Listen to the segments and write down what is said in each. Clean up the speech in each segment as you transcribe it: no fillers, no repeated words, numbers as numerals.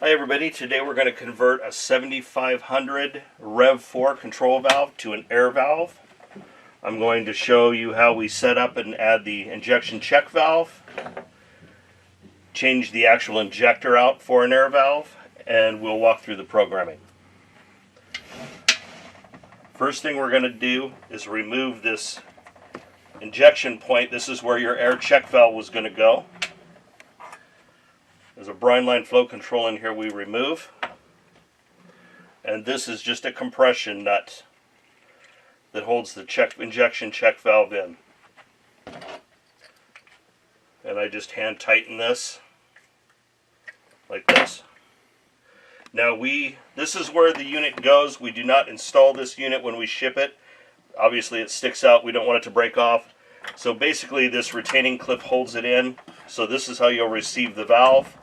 Hi everybody, today we're going to convert a 7500 Rev 4 control valve to an air valve. I'm going to show you how we set up and add the injection check valve, change the actual injector out for an air valve, and we'll walk through the programming. First thing we're going to do is remove this injection point. This is where your air check valve was going to go. There's a brine line flow control in here we remove. And this is just a compression nut that holds the injection check valve in. And I just hand tighten this like this. Now this is where the unit goes. We do not install this unit when we ship it. Obviously it sticks out. We don't want it to break off. So basically this retaining clip holds it in. So this is how you'll receive the valve.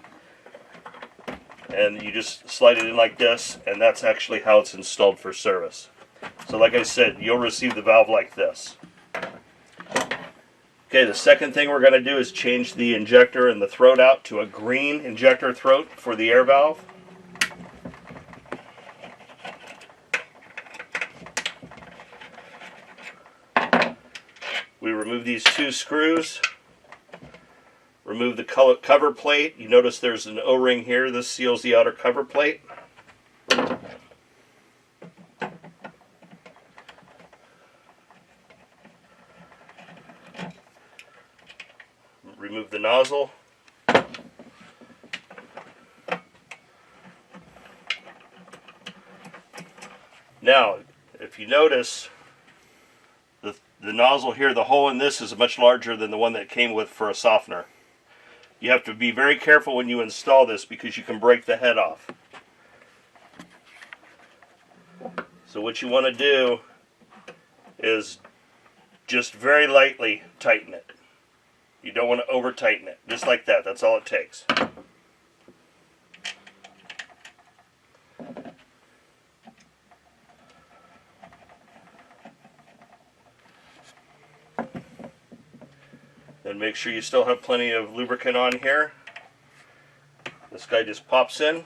And you just slide it in like this, and that's actually how it's installed for service. So like I said, you'll receive the valve like this. Okay, the second thing we're going to do is change the injector and the throat out to a green injector throat for the air valve. We remove these two screws. Remove the cover plate. You notice there's an O-ring here. This seals the outer cover plate. Remove the nozzle. Now, if you notice, the nozzle here, the hole in this is much larger than the one that came with for a softener. You have to be very careful when you install this because you can break the head off. So what you want to do is just very lightly tighten it. You don't want to over tighten it. Just like that. That's all it takes. Then make sure you still have plenty of lubricant on here. This guy just pops in.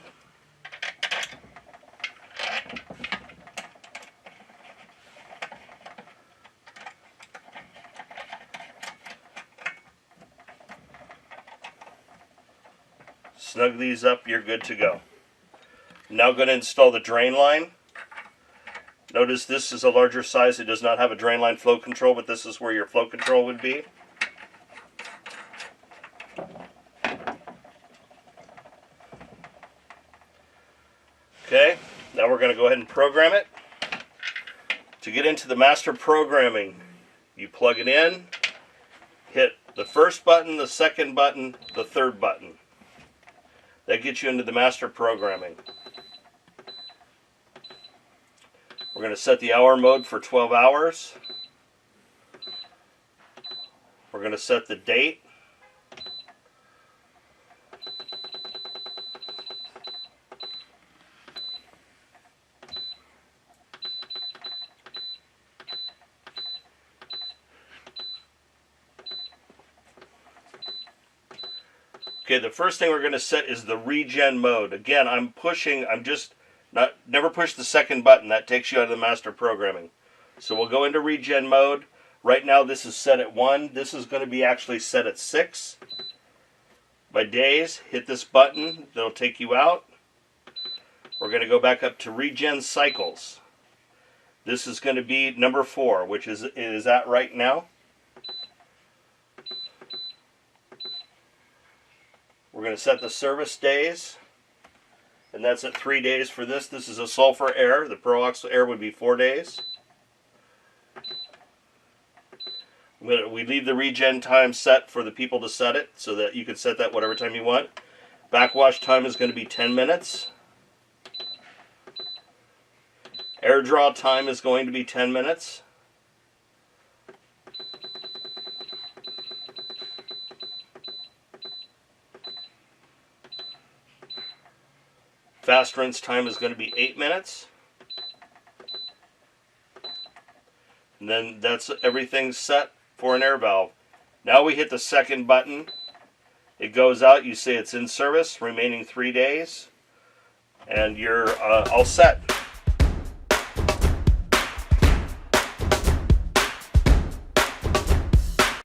Snug these up, you're good to go. Now going to install the drain line. Notice this is a larger size. It does not have a drain line flow control, but this is where your flow control would be. Okay, now we're going to go ahead and program it. To get into the master programming, you plug it in, hit the first button, the second button, the third button. That gets you into the master programming. We're going to set the hour mode for 12 hours. We're going to set the date. Okay, the first thing we're going to set is the regen mode. Again, never push the second button. That takes you out of the master programming. So we'll go into regen mode. Right now this is set at 1. This is going to be actually set at 6. By days, hit this button. That'll take you out. We're going to go back up to regen cycles. This is going to be number 4, which is at right now. We're going to set the service days, and that's at 3 days for this. This is a sulfur air. The peroxide air would be 4 days. We leave the regen time set for the people to set it, so that you can set that whatever time you want. Backwash time is going to be 10 minutes. Air draw time is going to be 10 minutes. Fast rinse time is going to be 8 minutes. And then that's everything set for an air valve. Now we hit the second button. It goes out. You say it's in service, remaining 3 days. and you're all set.